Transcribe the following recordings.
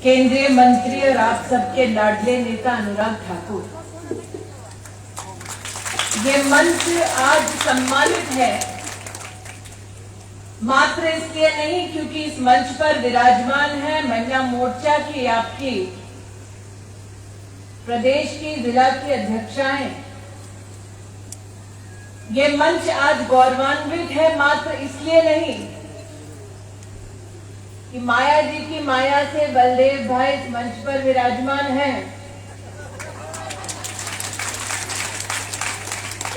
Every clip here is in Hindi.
केंद्रीय मंत्री और आप सबके लाडले नेता अनुराग ठाकुर, ये मंच आज सम्मानित है मात्र इसलिए नहीं क्योंकि इस मंच पर विराजमान है महिला मोर्चा की आपकी प्रदेश की जिला की अध्यक्षाएं। ये मंच आज गौरवान्वित है मात्र इसलिए नहीं कि माया जी की माया से बलदेव भाई इस मंच पर विराजमान हैं।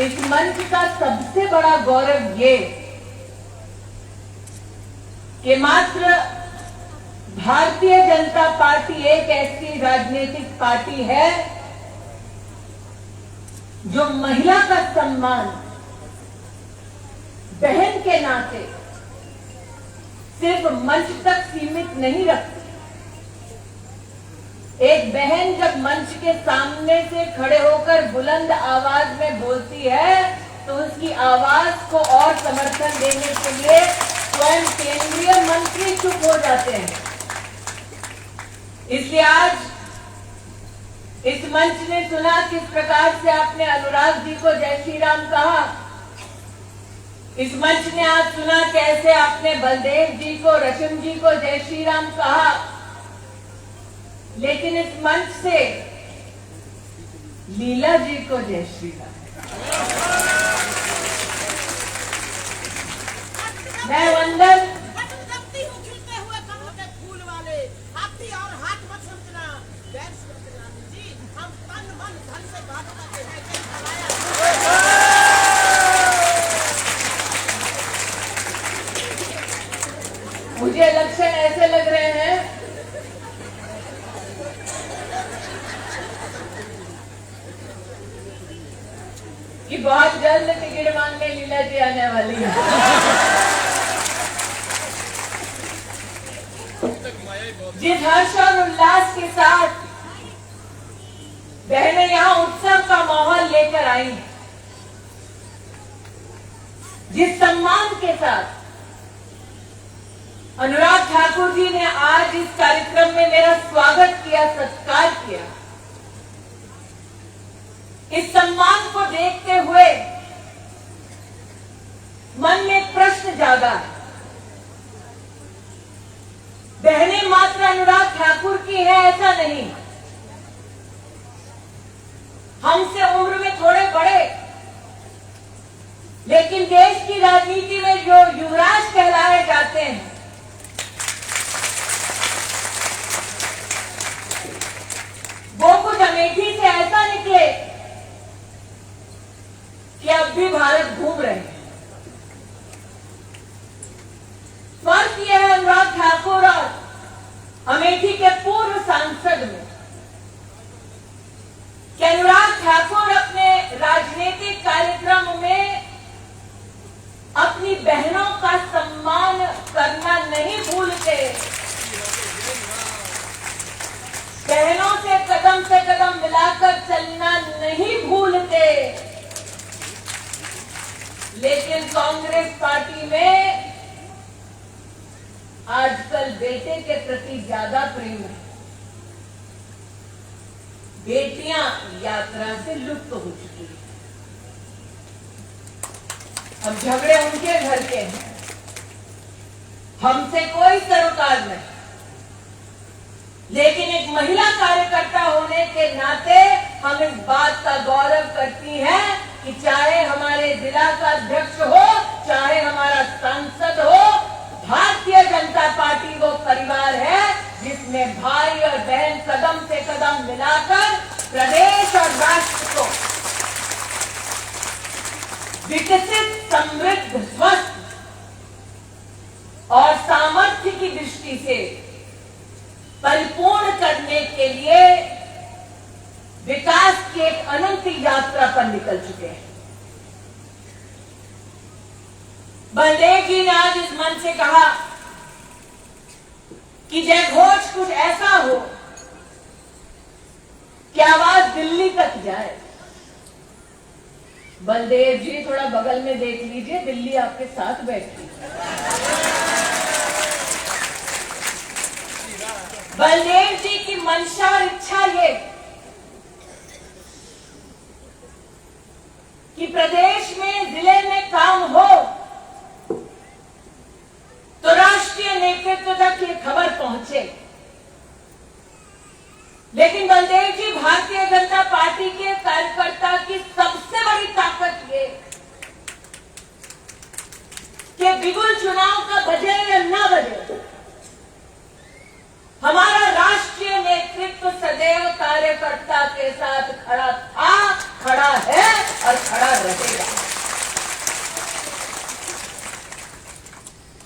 इस मंच का सबसे बड़ा गौरव ये कि मात्र भारतीय जनता पार्टी एक ऐसी राजनीतिक पार्टी है जो महिला का सम्मान बहन के नाते सिर्फ मंच तक सीमित नहीं रखती। एक बहन जब मंच के सामने से खड़े होकर बुलंद आवाज में बोलती है तो उसकी आवाज को और समर्थन देने के लिए स्वयं केंद्रीय मंत्री चुप हो जाते हैं। इसलिए आज इस मंच ने सुना किस प्रकार से आपने अनुराग जी को जय श्री राम कहा। इस मंच ने आज सुना कैसे आपने बलदेव जी को, रश्मि जी को जय श्री राम कहा। लेकिन इस मंच से लीला जी को जय श्री राम। मैं वंदन मुझे लक्षण ऐसे लग रहे हैं कि बहुत जल्द टिकट मांगने लीला जी आने वाली है। जिस हर्ष और उल्लास के साथ बहनें यहां उत्सव का माहौल लेकर आई, जिस सम्मान के साथ अनुराग ठाकुर जी ने आज इस कार्यक्रम में मेरा स्वागत किया, सत्कार किया, इस सम्मान को देखते हुए मन में एक प्रश्न जागा है। बहनें मात्र अनुराग ठाकुर की है ऐसा नहीं, हमसे उम्र में थोड़े बड़े लेकिन देश की राजनीति में जो युवराज कहलाए जाते हैं, वो कुछ अमेठी से ऐसा निकले कि अब भी भारत घूम रहे हैं। फर्क यह है अनुराग ठाकुर और अमेठी के पूर्व सांसद में कि अनुराग ठाकुर अपने राजनीतिक कार्यक्रम में अपनी बहनों का सम्मान करना नहीं भूलते, बहनों से कदम मिलाकर चलना नहीं भूलते। लेकिन कांग्रेस पार्टी में आजकल बेटे के प्रति ज्यादा प्रेम है। बेटियां यात्रा से लुप्त हो चुकी हैं। अब झगड़े उनके घर के हैं, हमसे कोई सरोकार नहीं। लेकिन एक महिला कार्यकर्ता होने के नाते हम इस बात का गौरव करती हैं कि चाहे हमारे जिला का अध्यक्ष हो, चाहे हमारा सांसद हो, भारतीय जनता पार्टी वो परिवार है जिसमें भाई और बहन कदम से कदम मिलाकर प्रदेश और राष्ट्र को विकसित, समृद्ध, स्वस्थ और सामर्थ्य की दृष्टि से परिपूर्ण करने के लिए विकास की एक अनंत यात्रा पर निकल चुके हैं। बलदेव जी ने आज इस मंच से कहा कि जय घोष कुछ ऐसा हो कि आवाज दिल्ली तक जाए। बलदेव जी थोड़ा बगल में देख लीजिए, दिल्ली आपके साथ बैठी है। बलदेव की मंशा और इच्छा ये कि प्रदेश में, जिले में काम हो तो राष्ट्रीय नेतृत्व तक ये खबर पहुंचे। लेकिन बलदेव जी, भारतीय जनता पार्टी के कार्यकर्ता की सबसे बड़ी ताकत ये कि बिगुल चुनाव का बजे या ना बजे, हमारा राष्ट्रीय नेतृत्व सदैव कार्यकर्ता के साथ खड़ा था, खड़ा है और खड़ा रहेगा।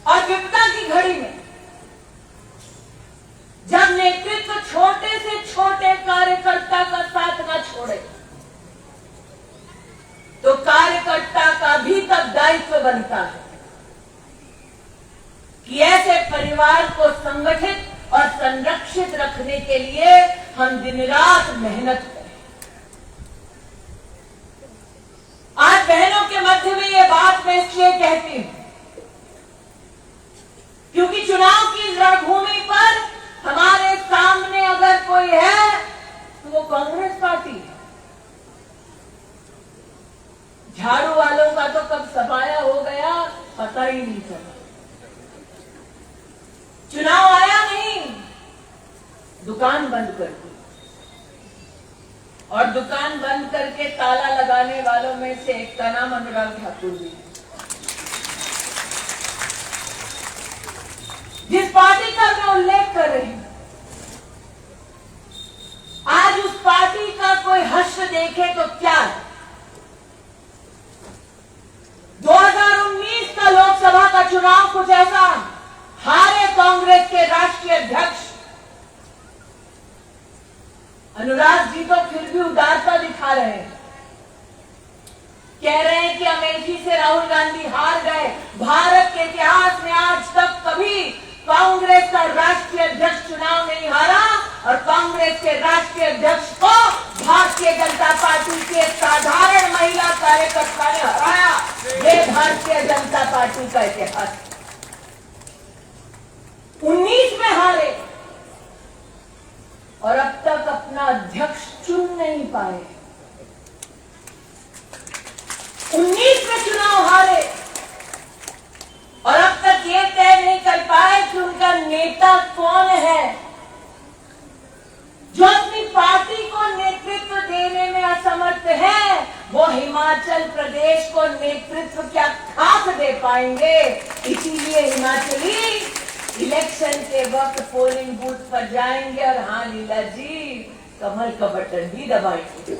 और विपदा की घड़ी में जब नेतृत्व छोटे से छोटे कार्यकर्ता का साथ न छोड़े तो कार्यकर्ता का भी तब दायित्व बनता है कि ऐसे परिवार को संगठित और संरक्षित रखने के लिए हम दिन रात मेहनत करें। आज बहनों के मध्य में ये बात मैं इसलिए कहती हूं क्योंकि चुनाव की रणभूमि पर हमारे सामने अगर कोई है तो वो कांग्रेस पार्टी है। झाड़ू वालों का तो कब सफाया हो गया पता ही नहीं चला। चुनाव आया नहीं, दुकान बंद कर दी। और दुकान बंद करके ताला लगाने वालों में से एक का नाम अनुराग ठाकुर जी है। जिस पार्टी का मैं उल्लेख कर रही हूं, आज उस पार्टी का कोई हर्ष देखे तो क्या है। 2019 का लोकसभा का चुनाव कुछ ऐसा, हारे कांग्रेस के राष्ट्रीय अध्यक्ष अनुराग जी तो फिर भी उदारता दिखा रहे हैं। कह रहे हैं कि अमेठी से राहुल गांधी हार गए। भारत के इतिहास में आज तक कभी कांग्रेस का राष्ट्रीय अध्यक्ष चुनाव नहीं हारा और कांग्रेस के राष्ट्रीय अध्यक्ष को भारतीय जनता पार्टी के साधारण महिला कार्यकर्ता ने हराया। ये भारतीय जनता पार्टी का इतिहास है। 19 में हारे और अब तक अपना अध्यक्ष चुन नहीं पाए। 19 में चुनाव हारे और अब तक ये तय नहीं कर पाए कि उनका नेता कौन है जो अपनी पार्टी को नेतृत्व देने में असमर्थ है। वो हिमाचल प्रदेश को नेतृत्व क्या खाक दे पाएंगे। इसीलिए हिमाचली इलेक्शन के वक्त पोलिंग बूथ पर जाएंगे और हाँ लीला जी, कमल का बटन भी दबाएंगे।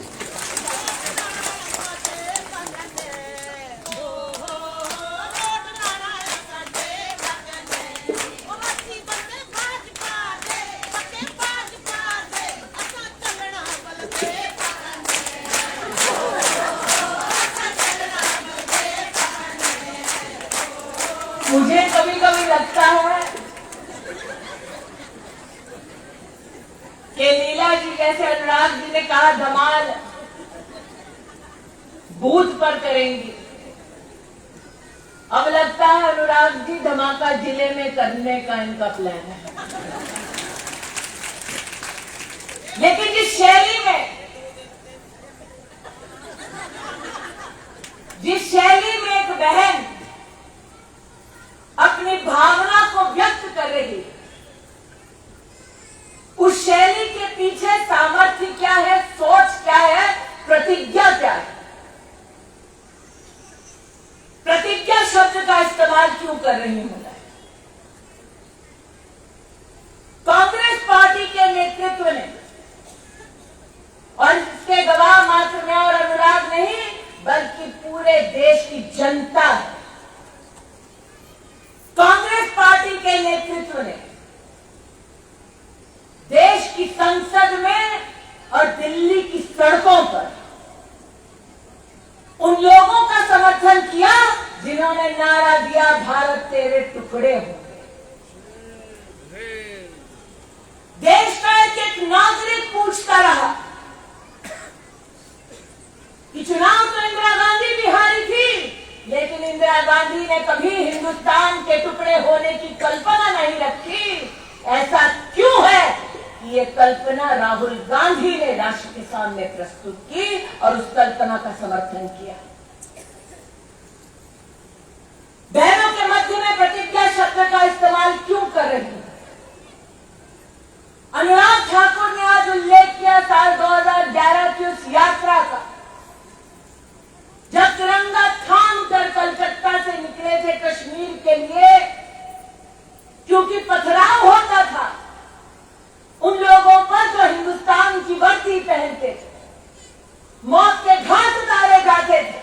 मुझे कभी कभी लगता है कि लीला जी जैसे अनुराग जी ने कहा धमाल बूथ पर करेंगी, अब लगता है अनुराग जी धमाका जिले में करने का इनका प्लान है। लेकिन जिस शैली में एक बहन अपनी भावना को व्यक्त कर रही है, उस शैली के पीछे सामर्थ्य क्या है, सोच क्या है, प्रतिज्ञा क्या है। प्रतिज्ञा शब्द का इस्तेमाल क्यों कर रही हूं मैं? कांग्रेस पार्टी के नेतृत्व ने, और इसके गवाह मात्र मैं और अनुराग नहीं बल्कि पूरे देश की जनता है, कांग्रेस पार्टी के नेतृत्व ने देश की संसद में और दिल्ली की सड़कों पर उन लोगों का समर्थन किया जिन्होंने नारा दिया भारत तेरे टुकड़े होंगे। देश का एक नागरिक पूछता रहा कि चुनाव तो इंदिरा गांधी भी हारी थी, लेकिन इंदिरा गांधी ने कभी हिंदुस्तान के टुकड़े होने की कल्पना नहीं रखी। ऐसा क्यों है? ये कल्पना राहुल गांधी ने राष्ट्र के सामने प्रस्तुत की और उस कल्पना का समर्थन किया। बहनों के मध्य में प्रतिज्ञा शब्द का इस्तेमाल क्यों कर रही है? अनुराग ठाकुर ने आज उल्लेख किया साल 2011 की उस यात्रा का, जब तिरंगा थाम कर कलकत्ता से निकले थे कश्मीर के लिए, क्योंकि पथराव होता था उन लोगों पर जो हिंदुस्तान की वर्दी पहनते थे, मौत के घाट उतारे जाते थे।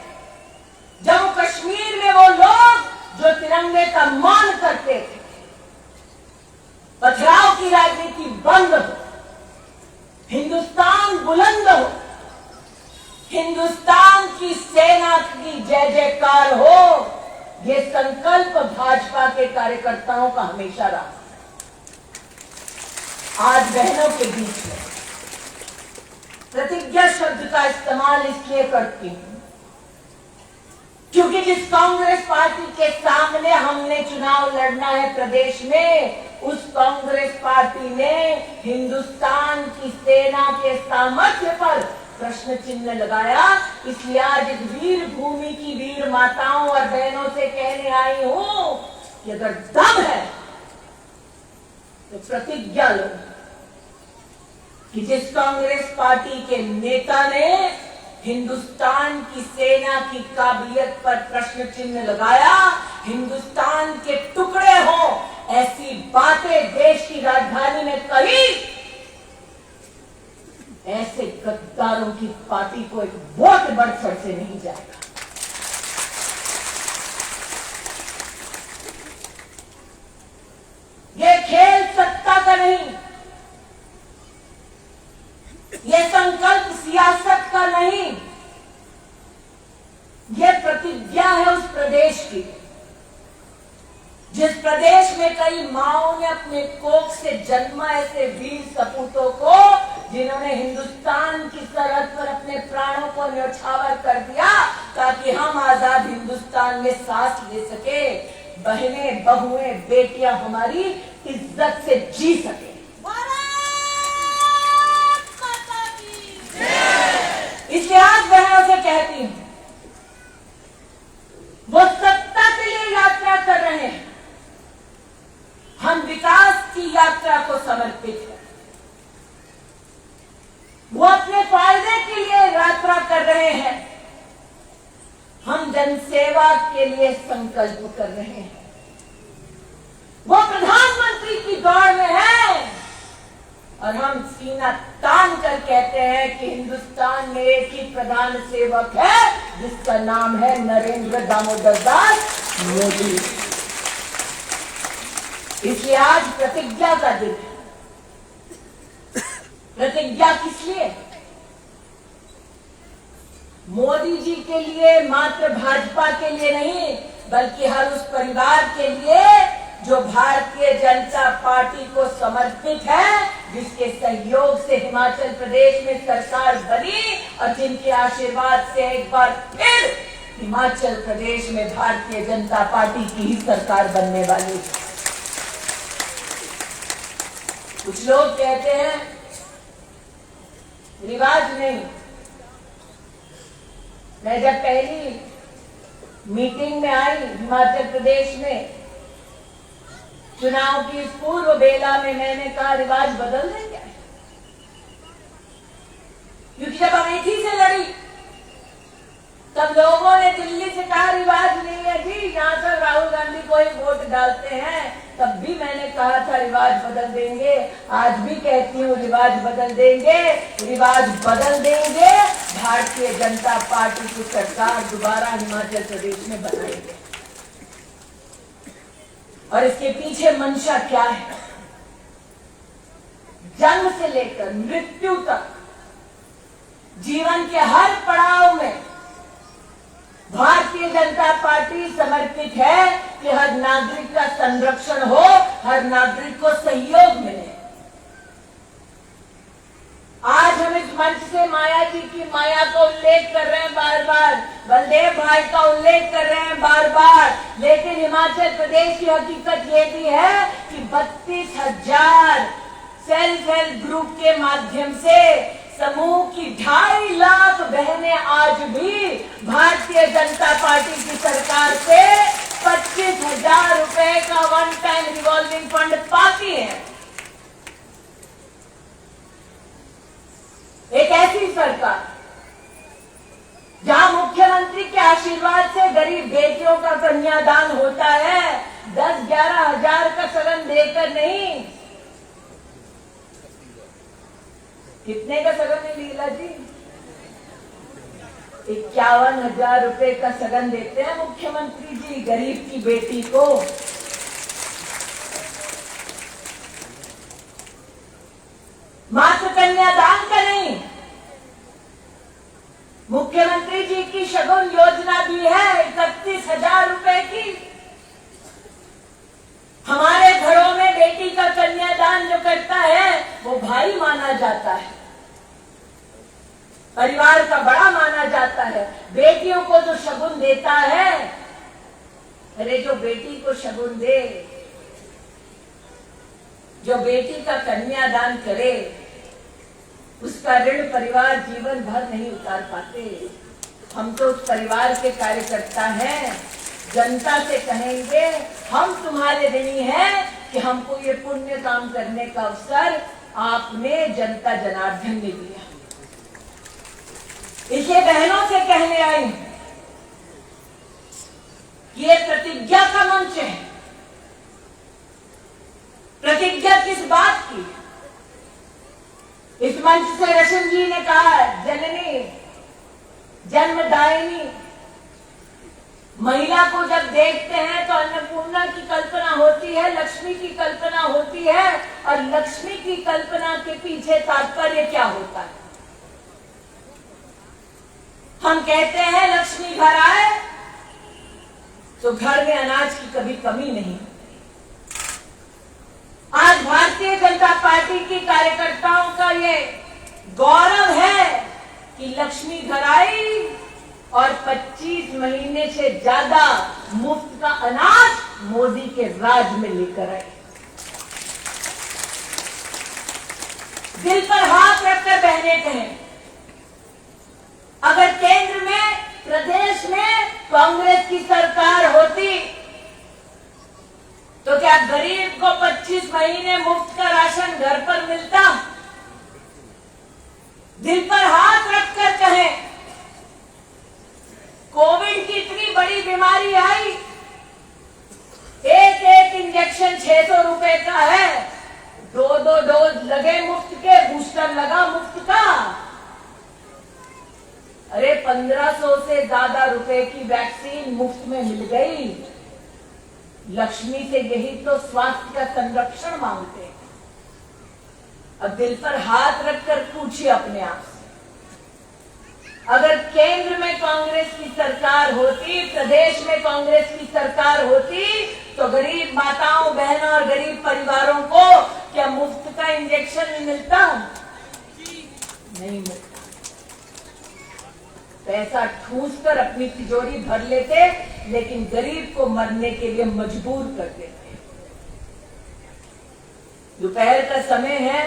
जम्मू कश्मीर में वो लोग जो तिरंगे का मान करते थे, पथराव की राजनीति बंद हो, हिंदुस्तान बुलंद हो, हिंदुस्तान की सेना की जय जयकार हो, ये संकल्प भाजपा के कार्यकर्ताओं का हमेशा रहा। आज बहनों के बीच में प्रतिज्ञा शब्द का इस्तेमाल इसलिए करती हूं क्योंकि जिस कांग्रेस पार्टी के सामने हमने चुनाव लड़ना है प्रदेश में, उस कांग्रेस पार्टी ने हिंदुस्तान की सेना के सामर्थ्य पर प्रश्न चिन्ह लगाया। इसलिए आज इस वीर भूमि की वीर माताओं और बहनों से कहने आई हूं कि अगर दम है तो प्रतिज्ञा लो कि जिस कांग्रेस पार्टी के नेता ने हिंदुस्तान की सेना की काबिलियत पर प्रश्न चिन्ह लगाया, हिंदुस्तान के टुकड़े हो, ऐसी बातें देश की राजधानी में कही, ऐसे गद्दारों की पार्टी को एक वोट बढ़ चढ़ से नहीं जाएगा। ये खेल सत्ता का नहीं, ये संकल्प सियासत का नहीं, ये प्रतिज्ञा है उस प्रदेश की, जिस प्रदेश में कई माओं ने अपने कोख से जन्मा ऐसे वीर सपूतों को, जिन्होंने हिंदुस्तान की सरहद पर अपने प्राणों को न्यौछावर कर दिया ताकि हम आजाद हिंदुस्तान में सांस ले सके, बहनें, बहुएं, बेटियां हमारी इज्जत से जी सके। इसलिए आज बहनों से कहती हूं, वो सत्ता के लिए यात्रा कर रहे हैं, हम विकास की यात्रा को समर्पित हैं। वो अपने फायदे के लिए यात्रा कर रहे हैं, हम जनसेवा के लिए संकल्प कर रहे हैं। वो प्रधानमंत्री की दौड़ में है और हम सीना तान कर कहते हैं कि हिंदुस्तान में एक ही प्रधान सेवक है जिसका नाम है नरेंद्र दामोदर दास मोदी। इसलिए आज प्रतिज्ञा का दिन है। प्रतिज्ञा किस लिए? मोदी जी के लिए, मात्र भाजपा के लिए नहीं, बल्कि हर उस परिवार के लिए जो भारतीय जनता पार्टी को समर्पित है, जिसके सहयोग से हिमाचल प्रदेश में सरकार बनी और जिनके आशीर्वाद से एक बार फिर हिमाचल प्रदेश में भारतीय जनता पार्टी की ही सरकार बनने वाली है। कुछ लोग कहते हैं रिवाज नहीं। मैं जब पहली मीटिंग में आई हिमाचल प्रदेश में, चुनाव की पूर्व बेला में, मैंने कहा रिवाज बदल देंगे, क्योंकि जब अमेठी से लड़ी तब लोगों ने दिल्ली से कहा रिवाज नहीं है जी, यहाँ से राहुल गांधी को ही वोट डालते हैं। तब भी मैंने कहा था रिवाज बदल देंगे, आज भी कहती हूँ रिवाज बदल देंगे, रिवाज बदल देंगे। भारतीय जनता पार्टी की सरकार दोबारा हिमाचल प्रदेश में बनाएंगे। और इसके पीछे मंशा क्या है? जन्म से लेकर मृत्यु तक जीवन के हर पड़ाव में भारतीय जनता पार्टी समर्पित है कि हर नागरिक का संरक्षण हो, हर नागरिक को सहयोग मिले। आज हम इस मंच से माया जी की माया का उल्लेख कर रहे हैं बार बार, बलदेव भाई का उल्लेख कर रहे हैं बार बार, लेकिन हिमाचल प्रदेश की हकीकत ये भी है कि 32,000 सेल्फ हेल्प ग्रुप के माध्यम से समूह की 2.5 लाख बहनें आज भी भारतीय जनता पार्टी की सरकार से 25,000 रुपए का वन टाइम रिवॉल्विंग फंड पाती हैं। एक ऐसी सरकार जहां मुख्यमंत्री के आशीर्वाद से गरीब बेटियों का कन्यादान होता है, 10-11 हजार का सगन देकर नहीं। कितने का सगन है लीला जी? 51,000 रुपए का सगन देते हैं मुख्यमंत्री जी गरीब की बेटी को। मात्र कन्यादान का नहीं, मुख्यमंत्री जी की शगुन योजना भी है 31,000 रुपए की। हमारे घरों में बेटी का कन्यादान जो करता है वो भाई माना जाता है, परिवार का बड़ा माना जाता है। बेटियों को जो शगुन देता है, अरे जो बेटी को शगुन दे, जो बेटी का कन्यादान करे, उसका ऋण परिवार जीवन भर नहीं उतार पाते। हम तो उस परिवार के कार्यकर्ता हैं, जनता से कहेंगे हम तुम्हारे ऋणी हैं कि हमको ये पुण्य काम करने का अवसर आपने जनता जनार्दन ने दिया। इसलिए बहनों से कहने आई कि ये प्रतिज्ञा का मंच है। प्रतिज्ञा किस बात की? इस मंच से रशन जी ने कहा, जननी जन्मदायिनी महिला को जब देखते हैं तो अन्नपूर्णा की कल्पना होती है, लक्ष्मी की कल्पना होती है। और लक्ष्मी की कल्पना के पीछे तात्पर्य क्या होता है? हम कहते हैं लक्ष्मी घर आए तो घर में अनाज की कभी कमी नहीं। आज भारतीय जनता पार्टी की कार्यकर्ताओं का ये गौरव है कि लक्ष्मी घर आई और 25 महीने से ज्यादा मुफ्त का अनाज मोदी के राज में लेकर आए। दिल पर हाथ रखकर बहने कहें, अगर केंद्र में, प्रदेश में कांग्रेस की सरकार होती तो क्या गरीब को 25 महीने मुफ्त का राशन घर पर मिलता? दिल पर हाथ रखकर कहें, कोविड की इतनी बड़ी बीमारी आई, एक इंजेक्शन 600 रुपए का है, 2 डोज लगे मुफ्त के, बूस्टर लगा मुफ्त का। अरे 1500 से ज्यादा रुपए की वैक्सीन मुफ्त में मिल गई। लक्ष्मी से यही तो स्वास्थ्य का संरक्षण मांगते हैं। अब दिल पर हाथ रखकर पूछिए अपने आप से, अगर केंद्र में कांग्रेस की सरकार होती, प्रदेश में कांग्रेस की सरकार होती, तो गरीब माताओं, बहनों और गरीब परिवारों को क्या मुफ्त का इंजेक्शन मिलता? नहीं मिलता। पैसा ठूस कर अपनी तिजोरी भर लेते, लेकिन गरीब को मरने के लिए मजबूर कर देते। दोपहर का समय है,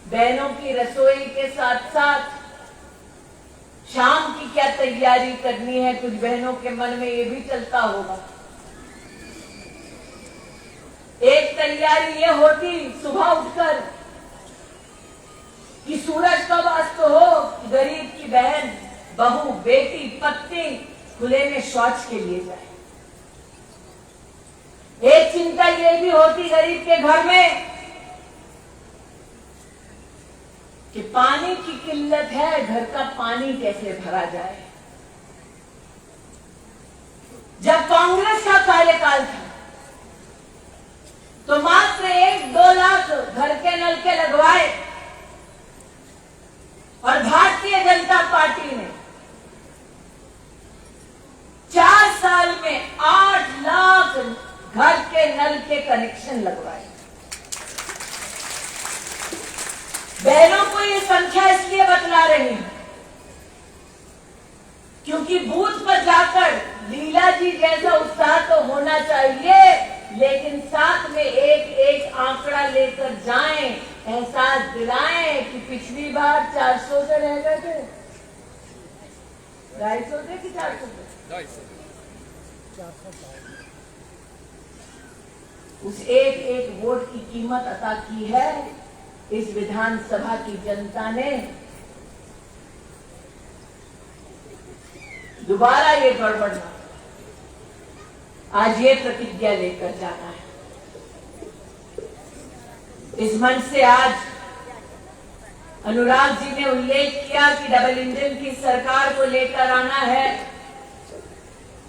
बहनों की रसोई के साथ साथ शाम की क्या तैयारी करनी है, कुछ बहनों के मन में ये भी चलता होगा। एक तैयारी ये होती सुबह उठकर कि सूरज कब अस्त हो, गरीब की बहन, बहू, बेटी, पत्नी खुले में शौच के लिए जाए। एक चिंता ये भी होती गरीब के घर में कि पानी की किल्लत है, घर का पानी कैसे भरा जाए। जब कांग्रेस का कार्यकाल था तो मात्र 1-2 लाख घर के नलके लगवाए और भारतीय जनता पार्टी ने 4 साल में 8 लाख घर के नल के कनेक्शन लगवाए। बहनों को ये संख्या इसलिए बतला रही हूं क्योंकि बूथ पर जाकर लीला जी जैसा उत्साह तो होना चाहिए, लेकिन साथ में एक आंकड़ा एहसास दिलाएं कि पिछली बार 400 से रह गए थे, 250 थे कि 400 थे, उस एक एक वोट की कीमत अता की है इस विधानसभा की जनता ने। दोबारा ये गड़बड़ ना, आज ये प्रतिज्ञा लेकर जाना है। इस मंच से आज अनुराग जी ने उल्लेख किया कि डबल इंजन की सरकार को लेकर आना है।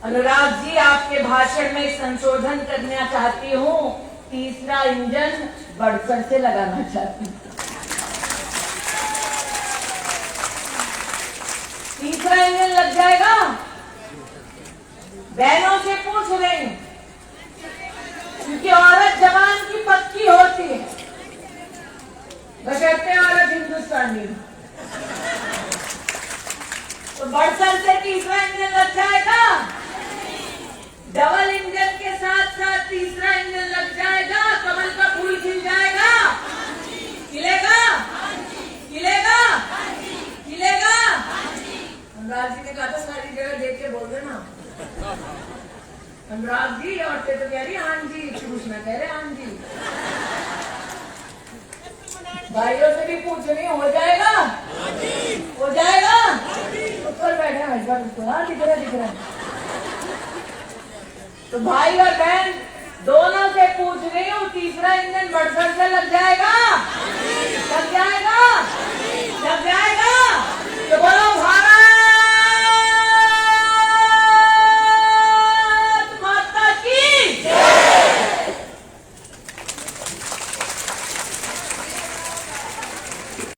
अनुराग जी, आपके भाषण में संशोधन करना चाहती हूं, तीसरा इंजन बढ़चढ़ से लगाना चाहती हूं। तीसरा इंजन लग जाएगा, बहनों से पूछ रही हूं, क्योंकि औरत जवान की पक्की होती है, बशर्ते औरत हिंदुस्तानी। तो बढ़चढ़ से तीसरा इंजन लग जाएगा, डबल इंजन के साथ साथ तीसरा इंजन लग जाएगा, कमल का फूल खिल जाएगा, खिलेगा, खिलेगा, खिलेगा। अनुराग जी ने कहा था सारी जगह देख के बोल देना। अनुराग जी, औरतें तो कह रही हाँ जी, पुरुष ना कह रहे हाँ जी। भाइयों से भी पूछ रही, हो जाएगा, हो जाएगा। ऊपर बैठे हैं इस बार, उसको हाँ दिख रहा है, दिख रहा है। तो भाई और बहन दोनों से पूछ रही हूँ,